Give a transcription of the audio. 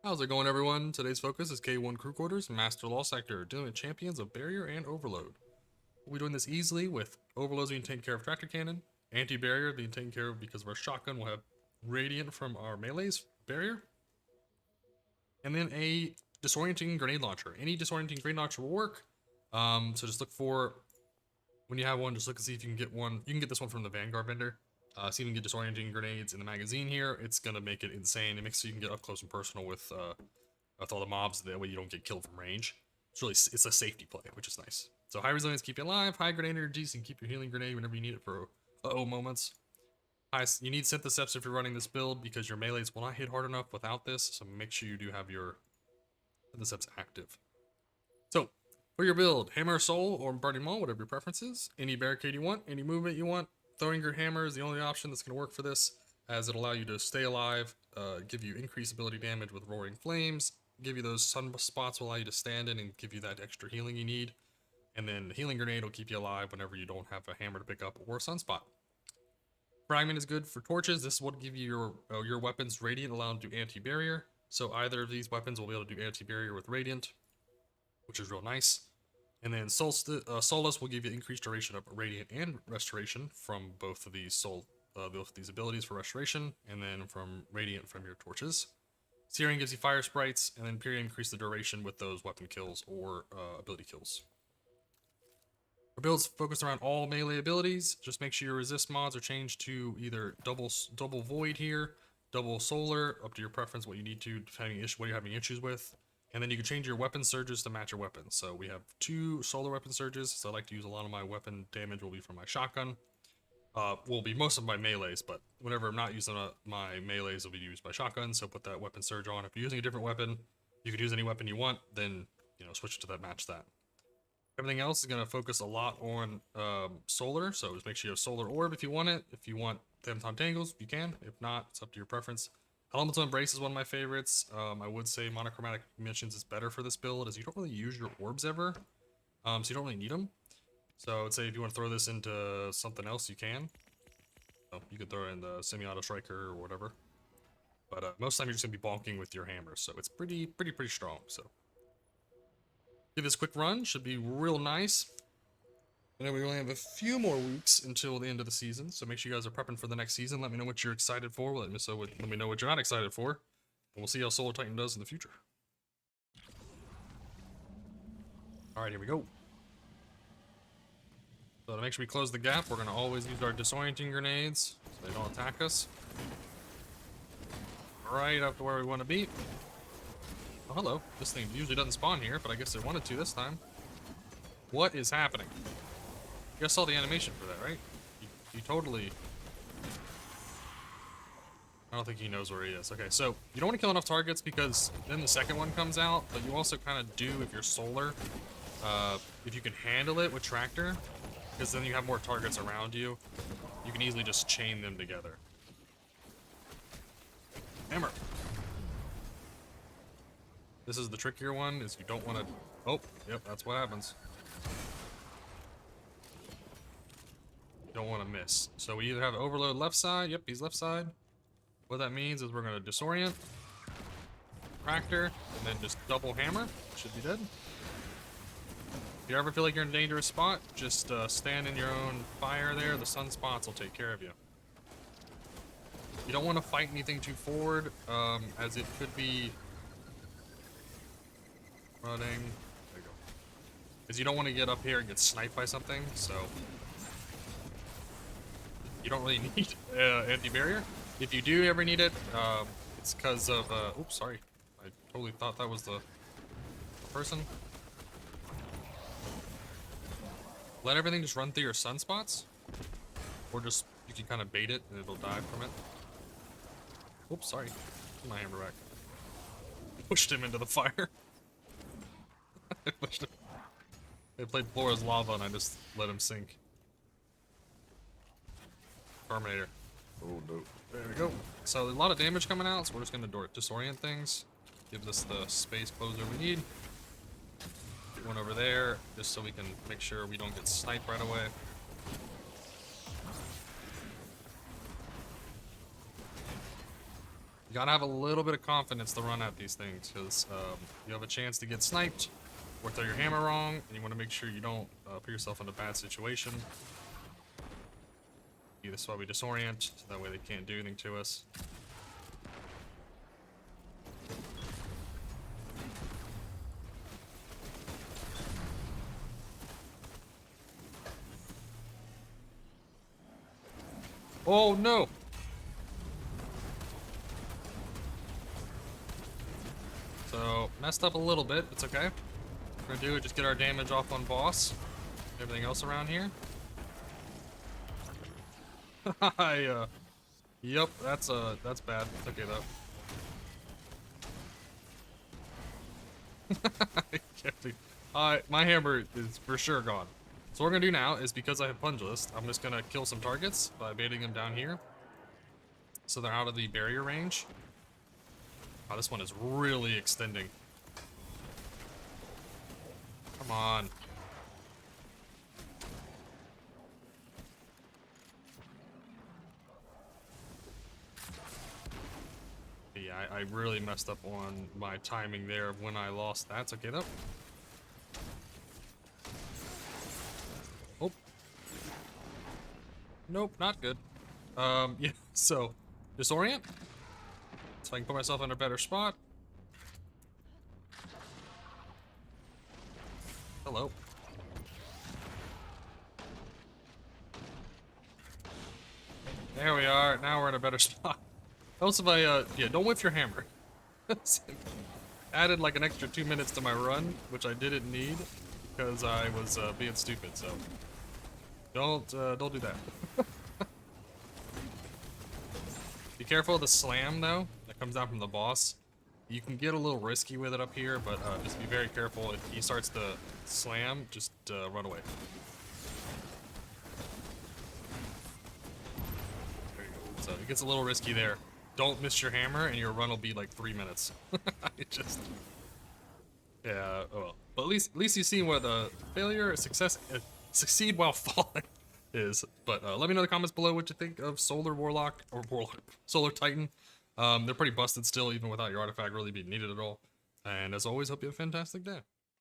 How's it going, everyone? Today's focus is K1 Crew Quarters, Master Law Sector, dealing with champions of Barrier and Overload. We'll be doing this easily with Overloads being taken care of Tractor Cannon, Anti-Barrier being taken care of because of our Shotgun. We'll have Radiant from our Melee's Barrier, and then a Disorienting Grenade Launcher. Any Disorienting Grenade Launcher will work, so just look for, when you have one, just look and see if you can get one. You can get this one from the Vanguard vendor. See if you can get Disorienting Grenades in the magazine here. It's going to make it insane. It makes so you can get up close and personal with all the mobs. That way you don't get killed from range. It's a safety play, which is nice. So high resilience keep you alive, high grenade energy, so you can keep your healing grenade whenever you need it for moments. You need Synthoceps if you're running this build because your melees will not hit hard enough without this, so make sure you do have your Synthoceps active. So, for your build, Hammer Soul or Burning Maul, whatever your preference is. Any barricade you want, any movement you want. Throwing your hammer is the only option that's going to work for this, as it'll allow you to stay alive, give you increased ability damage with Roaring Flames, give you those sun spots will allow you to stand in and give you that extra healing you need. And then the Healing Grenade will keep you alive whenever you don't have a hammer to pick up or a sunspot. Fragment is good for torches. This will give you your weapons Radiant, allow them to do anti-barrier. So either of these weapons will be able to do anti-barrier with Radiant, which is real nice. And then Solace will give you increased duration of Radiant and Restoration from both of these abilities for Restoration, and then from Radiant from your torches. Searing gives you fire sprites, and then Period increase the duration with those weapon kills or ability kills. Our build's focused around all melee abilities. Just make sure your resist mods are changed to either double void here, double solar, up to your preference, what you need to, depending what you're having issues with. And then you can change your weapon surges to match your weapons. So we have 2 solar weapon surges, so I like to use a lot of my weapon damage will be from my shotgun. Will be most of my melees, but whenever I'm not using my melees, will be used by shotgun, so put that weapon surge on. If you're using a different weapon, you could use any weapon you want, then, switch it to that, match that. Everything else is going to focus a lot on solar, so just make sure you have solar orb if you want it. If you want Tempton Tangles, you can. If not, it's up to your preference. Elemental Embrace is one of my favorites. I would say Monochromatic Missions is better for this build, as you don't really use your orbs ever, so you don't really need them. So I would say if you want to throw this into something else, you can. So you could throw it in the Semi-Auto Striker or whatever. But most of the time you're just going to be bonking with your hammer, so it's pretty strong. So give this a quick run, should be real nice. And then we only have a few more weeks until the end of the season, so make sure you guys are prepping for the next season. Let me know what you're excited for. Let me know what you're not excited for. And we'll see how Solar Titan does in the future. Alright, here we go. So to make sure we close the gap, we're going to always use our disorienting grenades so they don't attack us. Right up to where we want to be. Oh, hello. This thing usually doesn't spawn here, but I guess it wanted to this time. What is happening? You guys saw the animation for that, right? You totally... I don't think he knows where he is. Okay, so you don't want to kill enough targets because then the second one comes out, but you also kind of do if you're solar. If you can handle it with Tractor, because then you have more targets around you, you can easily just chain them together. Hammer. This is the trickier one, is you don't want to... Oh, yep, that's what happens. You don't want to miss. So we either have Overload left side. Yep, he's left side. What that means is we're going to disorient, Tractor, and then just double hammer. Should be dead. If you ever feel like you're in a dangerous spot, just stand in your own fire there. The sunspots will take care of you. You don't want to fight anything too forward, as it could be running. There you go. Because you don't want to get up here and get sniped by something, so you don't really need anti-barrier. If you do ever need it, it's because of, oops, sorry. I totally thought that was the person. Let everything just run through your sunspots, or just, you can kind of bait it and it'll die from it. Oops, sorry. Put my hammer back. Pushed him into the fire. I pushed him. They played Flora's lava and I just let him sink. Terminator. Oh no. There we go. So a lot of damage coming out, so we're just gonna disorient things. Give this the space closer we need. Get one over there, just so we can make sure we don't get sniped right away. You gotta have a little bit of confidence to run at these things, because you have a chance to get sniped, or throw your hammer wrong, and you want to make sure you don't put yourself in a bad situation. This is why we disorient, so that way they can't do anything to us. Oh no! So, messed up a little bit, it's okay. What we're gonna do is just get our damage off on boss. Everything else around here. Yep, that's bad. It's okay though. My hammer is for sure gone. So what we're gonna do now is, because I have Pungilist, I'm just gonna kill some targets by baiting them down here, so they're out of the barrier range. Oh, this one is really extending. Come on. Yeah, I really messed up on my timing there of when I lost that. It's okay though. Oh. Nope, not good. Yeah, so, disorient. So I can put myself in a better spot. Hello. There we are. Now we're in a better spot. Also, yeah, don't whiff your hammer. Added like an extra 2 minutes to my run, which I didn't need because I was being stupid. So don't do that. Be careful of the slam though that comes down from the boss. You can get a little risky with it up here, but just be very careful. If he starts to slam, just run away. There you go. So it gets a little risky there. Don't miss your hammer, and your run will be like 3 minutes. Yeah. Oh well. But at least you've seen what failure, success, succeed while falling is. But let me know in the comments below what you think of Solar Warlock or Solar Titan. They're pretty busted still, even without your artifact really being needed at all. And as always, hope you have a fantastic day.